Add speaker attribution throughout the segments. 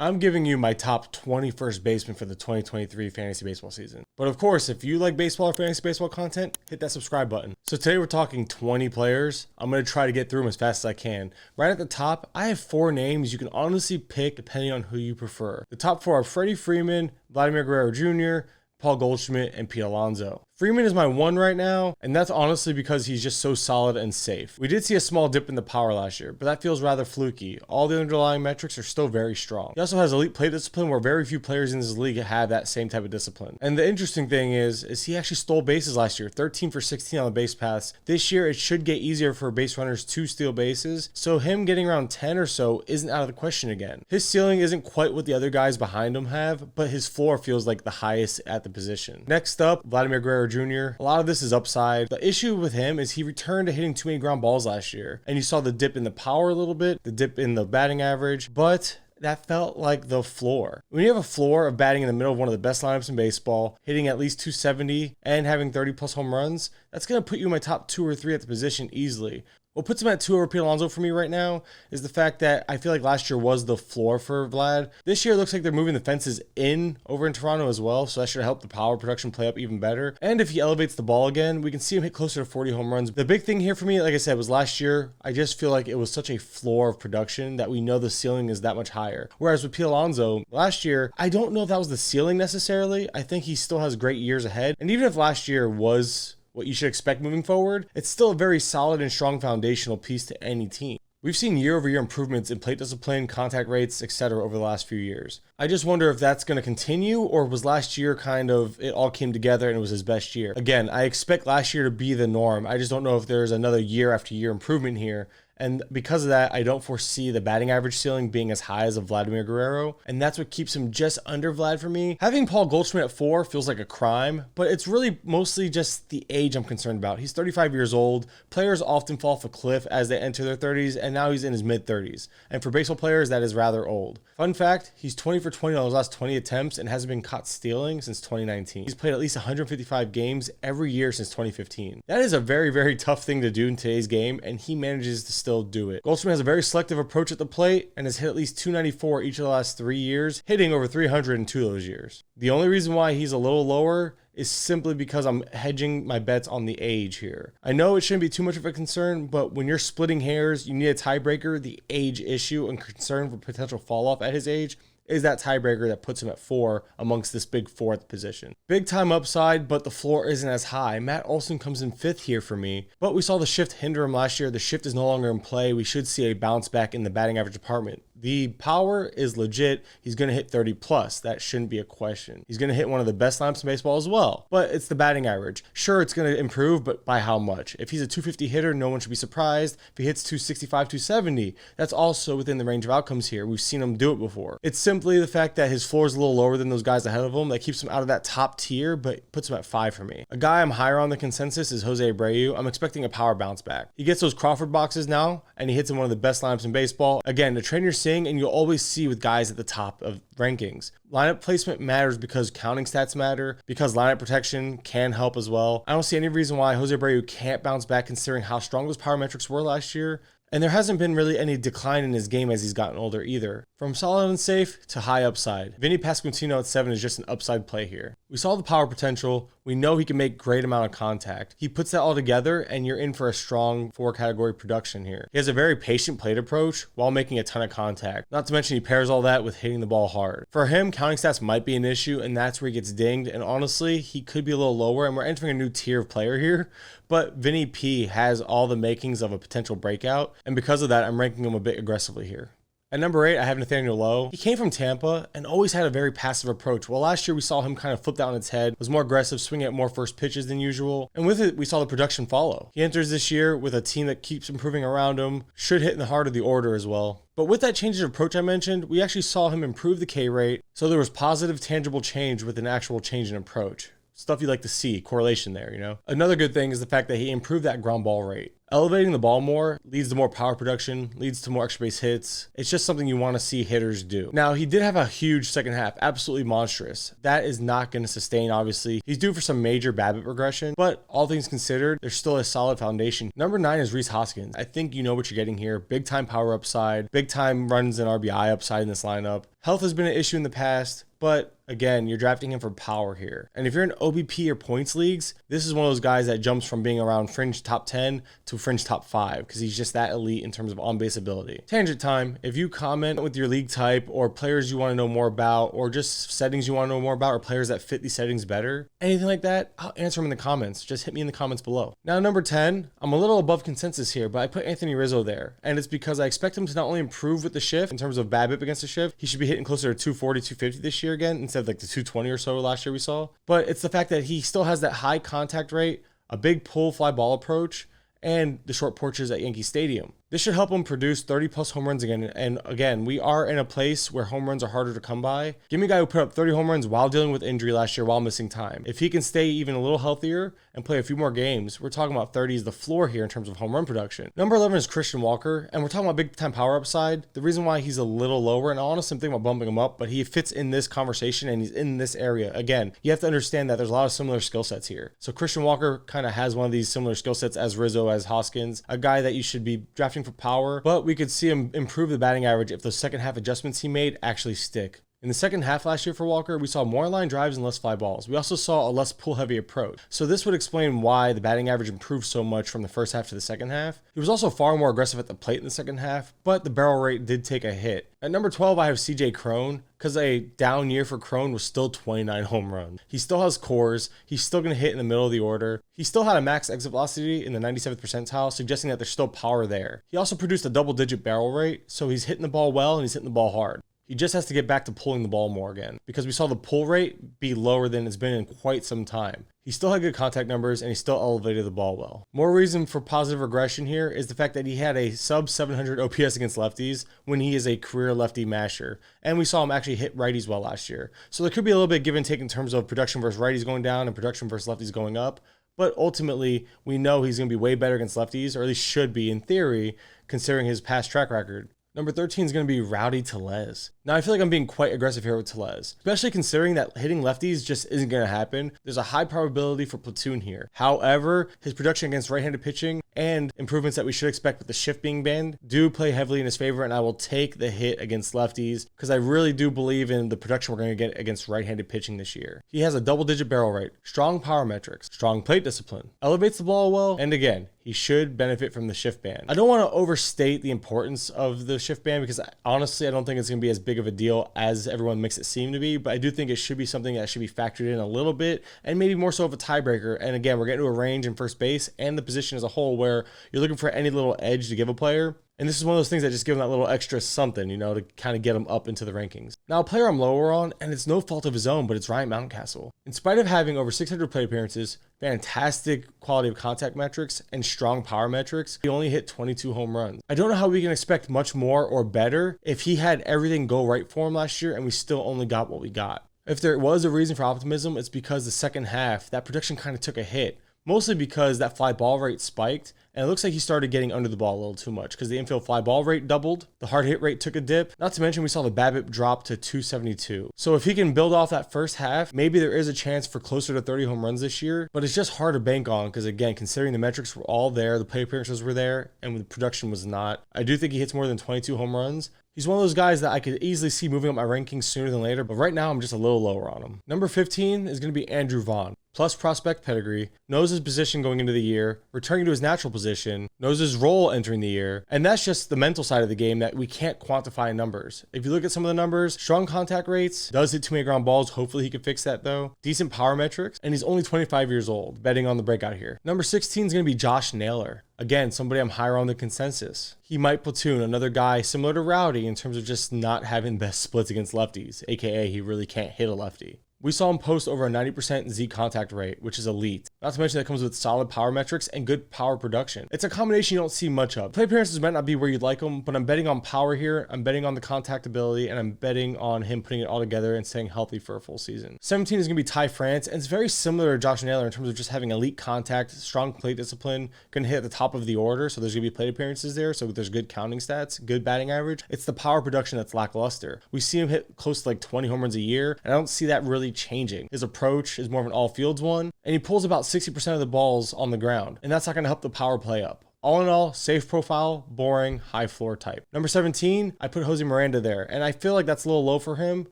Speaker 1: I'm giving you my top 20 first baseman for the 2023 fantasy baseball season. But of course, if you like baseball or fantasy baseball content, hit that subscribe button. So today we're talking 20 players. I'm going to try to get through them as fast as I can. Right at the top, I have 4 names you can honestly pick depending on who you prefer. The top 4 are Freddie, Freeman, Vladimir Guerrero Jr., Paul Goldschmidt, and Pete Alonso. Freeman is my 1 right now, and that's honestly because he's just so solid and safe. We did see a small dip in the power last year, but that feels rather fluky. All the underlying metrics are still very strong. He also has elite plate discipline where very few players in this league have that same type of discipline. And the interesting thing is he actually stole bases last year, 13 for 16 on the base paths. This year, it should get easier for base runners to steal bases, so him getting around 10 or so isn't out of the question again. His ceiling isn't quite what the other guys behind him have, but his floor feels like the highest at the position. Next up, Vladimir Guerrero Jr. A lot of this is upside. The issue with him is he returned to hitting too many ground balls last year, and you saw the dip in the power a little bit, the dip in the batting average, but that felt like the floor. When you have a floor of batting in the middle of one of the best lineups in baseball, hitting at least 270 and having 30 plus home runs, that's going to put you in my top 2 or 3 at the position easily. What puts him at 2 over Pete Alonso for me right now is the fact that I feel like last year was the floor for Vlad. This year it looks like they're moving the fences in over in Toronto as well, so that should help the power production play up even better. And if he elevates the ball again, we can see him hit closer to 40 home runs. The big thing here for me, like I said, was last year, I just feel like it was such a floor of production that we know the ceiling is that much higher. Whereas with Pete Alonso, last year, I don't know if that was the ceiling necessarily. I think he still has great years ahead. And even if last year was what you should expect moving forward, it's still a very solid and strong foundational piece to any team. We've seen year-over-year improvements in plate discipline, contact rates, etc. over the last few years. I just wonder if that's going to continue, or was last year kind of, it all came together and it was his best year. Again, I expect last year to be the norm. I just don't know if there's another year after year improvement here. And because of that, I don't foresee the batting average ceiling being as high as a Vladimir Guerrero. And that's what keeps him just under Vlad for me. Having Paul Goldschmidt at 4 feels like a crime, but it's really mostly just the age I'm concerned about. He's 35 years old. Players often fall off a cliff as they enter their 30s, and now he's in his mid-30s. And for baseball players, that is rather old. Fun fact, he's 20 for 20 on his last 20 attempts and hasn't been caught stealing since 2019. He's played at least 155 games every year since 2015. That is a very, very tough thing to do in today's game, and he manages to still do it. Goldschmidt has a very selective approach at the plate and has hit at least 294 each of the last 3 years, hitting over 300 in 2 of those years. The only reason why he's a little lower is simply because I'm hedging my bets on the age here. I know it shouldn't be too much of a concern, but when you're splitting hairs, you need a tiebreaker. The age issue and concern for potential fall off at his age is that tiebreaker that puts him at 4 amongst this big 4th position. Big time upside, but the floor isn't as high. Matt Olson comes in 5th here for me, but we saw the shift hinder him last year. The shift is no longer in play. We should see a bounce back in the batting average department. The power is legit. He's going to hit 30 plus. That shouldn't be a question. He's going to hit one of the best lineups in baseball as well, but it's the batting average. Sure, it's going to improve, but by how much? If he's a 250 hitter, no one should be surprised. If he hits 265, 270, that's also within the range of outcomes here. We've seen him do it before. It's simply the fact that his floor is a little lower than those guys ahead of him that keeps him out of that top tier, but puts him at 5 for me. A guy I'm higher on the consensus is Jose Abreu. I'm expecting a power bounce back. He gets those Crawford boxes now, and he hits in one of the best lineups in baseball. Again, the trend you're seeing, and you'll always see with guys at the top of rankings. Lineup placement matters because counting stats matter, because lineup protection can help as well. I don't see any reason why Jose Abreu can't bounce back considering how strong those power metrics were last year. And there hasn't been really any decline in his game as he's gotten older either. From solid and safe to high upside. Vinnie Pasquantino at 7 is just an upside play here. We saw the power potential. We know he can make great amount of contact. He puts that all together and you're in for a strong 4-category production here. He has a very patient plate approach while making a ton of contact. Not to mention he pairs all that with hitting the ball hard. For him, counting stats might be an issue and that's where he gets dinged. And honestly, he could be a little lower and we're entering a new tier of player here. But Vinnie P has all the makings of a potential breakout. And because of that, I'm ranking him a bit aggressively here. At number 8, I have Nathaniel Lowe. He came from Tampa and always had a very passive approach. Well, last year we saw him kind of flip that on its head, was more aggressive, swinging at more first pitches than usual. And with it, we saw the production follow. He enters this year with a team that keeps improving around him, should hit in the heart of the order as well. But with that change in approach I mentioned, we actually saw him improve the K rate, so there was positive tangible change with an actual change in approach. stuff you like to see, correlation there, you know? Another good thing is the fact that he improved that ground ball rate. Elevating the ball more leads to more power production, leads to more extra base hits. It's just something you want to see hitters do. Now, he did have a huge second half, absolutely monstrous. That is not going to sustain, obviously. He's due for some major BABIP regression, but all things considered, there's still a solid foundation. Number 9 is Rhys Hoskins. I think you know what you're getting here. Big time power upside, big time runs and RBI upside in this lineup. Health has been an issue in the past, but again, you're drafting him for power here. And if you're in OBP or points leagues, this is one of those guys that jumps from being around fringe top 10 to fringe top 5 because he's just that elite in terms of on-base ability. Tangent time. If you comment with your league type or players you want to know more about or just settings you want to know more about or players that fit these settings better, anything like that, I'll answer them in the comments. Just hit me in the comments below. Now, number 10, I'm a little above consensus here, but I put Anthony Rizzo there. And it's because I expect him to not only improve with the shift in terms of BABIP against the shift, he should be hitting closer to 240, 250 this year again instead of like the 220 or so last year we saw. But it's the fact that he still has that high contact rate, a big pull fly ball approach, and the short porches at Yankee Stadium. This should help him produce 30 plus home runs again. And again, we are in a place where home runs are harder to come by. Give me a guy who put up 30 home runs while dealing with injury last year while missing time. If he can stay even a little healthier and play a few more games, we're talking about 30 is the floor here in terms of home run production. Number 11 is Christian Walker, and we're talking about big time power upside. The reason why he's a little lower, and honestly I'm thinking about bumping him up, but he fits in this conversation and he's in this area. Again, you have to understand that there's a lot of similar skill sets here. So Christian Walker kind of has one of these similar skill sets as Rizzo, as Hoskins, a guy that you should be drafting for power, but we could see him improve the batting average if those second half adjustments he made actually stick. In the second half last year for Walker, we saw more line drives and less fly balls. We also saw a less pull-heavy approach. So this would explain why the batting average improved so much from the first half to the second half. He was also far more aggressive at the plate in the second half, but the barrel rate did take a hit. At number 12, I have CJ Cron, because a down year for Cron was still 29 home runs. He still has cores. He's still going to hit in the middle of the order. He still had a max exit velocity in the 97th percentile, suggesting that there's still power there. He also produced a double-digit barrel rate, so he's hitting the ball well and he's hitting the ball hard. He just has to get back to pulling the ball more again, because we saw the pull rate be lower than it's been in quite some time. He still had good contact numbers and he still elevated the ball well. More reason for positive regression here is the fact that he had a sub 700 OPS against lefties when he is a career lefty masher. And we saw him actually hit righties well last year. So there could be a little bit of give and take in terms of production versus righties going down and production versus lefties going up. But ultimately, we know he's going to be way better against lefties, or at least should be in theory, considering his past track record. Number 13 is going to be Rowdy Tellez. Now, I feel like I'm being quite aggressive here with Tellez, especially considering that hitting lefties just isn't going to happen. There's a high probability for platoon here. However, his production against right-handed pitching and improvements that we should expect with the shift being banned do play heavily in his favor, and I will take the hit against lefties because I really do believe in the production we're going to get against right-handed pitching this year. He has a double-digit barrel rate, strong power metrics, strong plate discipline, elevates the ball well, and again, he should benefit from the shift ban. I don't want to overstate the importance of the shift ban because honestly, I don't think it's going to be as big of a deal as everyone makes it seem to be, but I do think it should be something that should be factored in a little bit and maybe more so of a tiebreaker. And again, we're getting to a range in first base and the position as a whole where you're looking for any little edge to give a player. And this is one of those things that just give him that little extra something, you know, to kind of get him up into the rankings. Now, a player I'm lower on, and it's no fault of his own, but it's Ryan Mountcastle. In spite of having over 600 plate appearances, fantastic quality of contact metrics, and strong power metrics, he only hit 22 home runs. I don't know how we can expect much more or better if he had everything go right for him last year and we still only got what we got. If there was a reason for optimism, it's because the second half, that production kind of took a hit. Mostly because that fly ball rate spiked, and it looks like he started getting under the ball a little too much because the infield fly ball rate doubled, the hard hit rate took a dip, not to mention we saw the BABIP drop to 272. So if he can build off that first half, maybe there is a chance for closer to 30 home runs this year, but it's just hard to bank on because again, considering the metrics were all there, the plate appearances were there, and the production was not. I do think he hits more than 22 home runs. He's one of those guys that I could easily see moving up my rankings sooner than later, but right now I'm just a little lower on him. Number 15 is going to be Andrew Vaughn. Plus prospect pedigree, knows his position going into the year, returning to his natural position, knows his role entering the year, and that's just the mental side of the game that we can't quantify in numbers. If you look at some of the numbers, strong contact rates, does hit too many ground balls, hopefully he can fix that though, decent power metrics, and he's only 25 years old, betting on the breakout here. Number 16 is going to be Josh Naylor. Again, somebody I'm higher on the consensus. He might platoon another guy similar to Rowdy in terms of just not having best splits against lefties, aka he really can't hit a lefty. We saw him post over a 90% Z contact rate, which is elite. Not to mention that comes with solid power metrics and good power production. It's a combination you don't see much of. Play appearances might not be where you'd like them, but I'm betting on power here, I'm betting on the contact ability, and I'm betting on him putting it all together and staying healthy for a full season. 17 is going to be Ty France, and it's very similar to Josh Naylor in terms of just having elite contact, strong plate discipline, going to hit at the top of the order, so there's going to be plate appearances there, so there's good counting stats, good batting average. It's the power production that's lackluster. We see him hit close to like 20 home runs a year, and I don't see that really changing. His approach is more of an all fields one, and he pulls about 60% of the balls on the ground, and that's not going to help the power play up. All in all, safe profile, boring, high floor type. Number 17, I put Jose Miranda there, and I feel like that's a little low for him,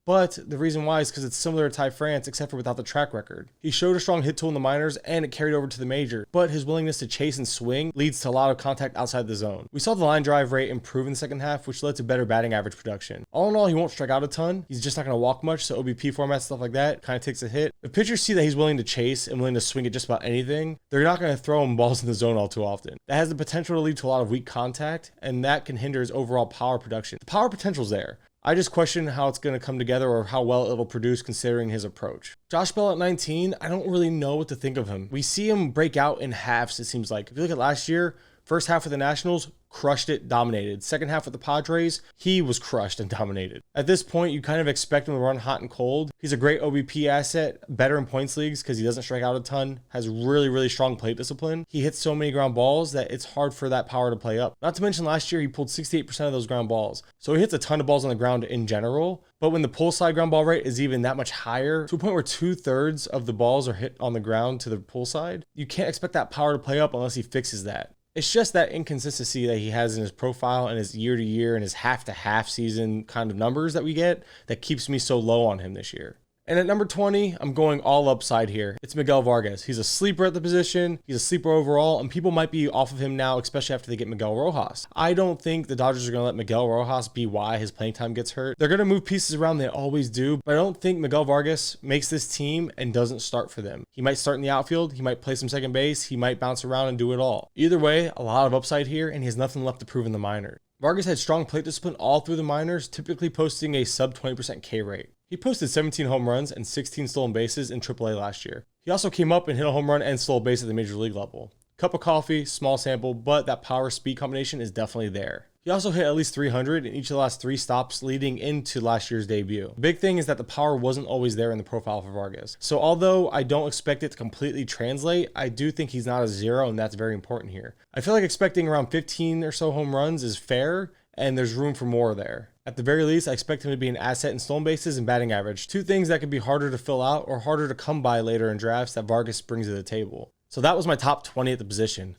Speaker 1: but the reason why is because it's similar to Ty France, except for without the track record. He showed a strong hit tool in the minors, and it carried over to the major, but his willingness to chase and swing leads to a lot of contact outside the zone. We saw the line drive rate improve in the second half, which led to better batting average production. All in all, he won't strike out a ton. He's just not going to walk much, so OBP format, stuff like that, kind of takes a hit. If pitchers see that he's willing to chase and willing to swing at just about anything, they're not going to throw him balls in the zone all too often. That has the potential to lead to a lot of weak contact, and that can hinder his overall power production. The power potential's there. I just question how it's going to come together or how well it'll produce considering his approach. Josh Bell at 19, I don't really know what to think of him. We see him break out in halves, it seems like. If you look at last year, first half of the Nationals, crushed it, dominated. Second half with the Padres, he was crushed and dominated. At this point, you kind of expect him to run hot and cold. He's a great OBP asset, better in points leagues because he doesn't strike out a ton, has really, really strong plate discipline. He hits so many ground balls that it's hard for that power to play up. Not to mention last year, he pulled 68% of those ground balls. So he hits a ton of balls on the ground in general, but when the pull side ground ball rate is even that much higher, to a point where 2/3 of the balls are hit on the ground to the pull side, you can't expect that power to play up unless he fixes that. It's just that inconsistency that he has in his profile and his year to year and his half to half season kind of numbers that we get that keeps me so low on him this year. And at number 20, I'm going all upside here. It's Miguel Vargas. He's a sleeper at the position. He's a sleeper overall, and people might be off of him now, especially after they get Miguel Rojas. I don't think the Dodgers are going to let Miguel Rojas be why his playing time gets hurt. They're going to move pieces around. They always do, but I don't think Miguel Vargas makes this team and doesn't start for them. He might start in the outfield. He might play some second base. He might bounce around and do it all. Either way, a lot of upside here, and he has nothing left to prove in the minors. Vargas had strong plate discipline all through the minors, typically posting a sub 20% K rate. He posted 17 home runs and 16 stolen bases in AAA last year. He also came up and hit a home run and stole a base at the major league level. Cup of coffee, small sample, but that power speed combination is definitely there. He also hit at least 300 in each of the last 3 stops leading into last year's debut. The big thing is that the power wasn't always there in the profile for Vargas. So although I don't expect it to completely translate, I do think he's not a zero, and that's very important here. I feel like expecting around 15 or so home runs is fair, and there's room for more there. At the very least, I expect him to be an asset in stolen bases and batting average, 2 things that could be harder to fill out or harder to come by later in drafts that Vargas brings to the table. So that was my top 20 at the position.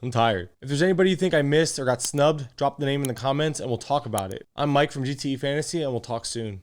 Speaker 1: I'm tired. If there's anybody you think I missed or got snubbed, drop the name in the comments and we'll talk about it. I'm Mike from GTE Fantasy, and we'll talk soon.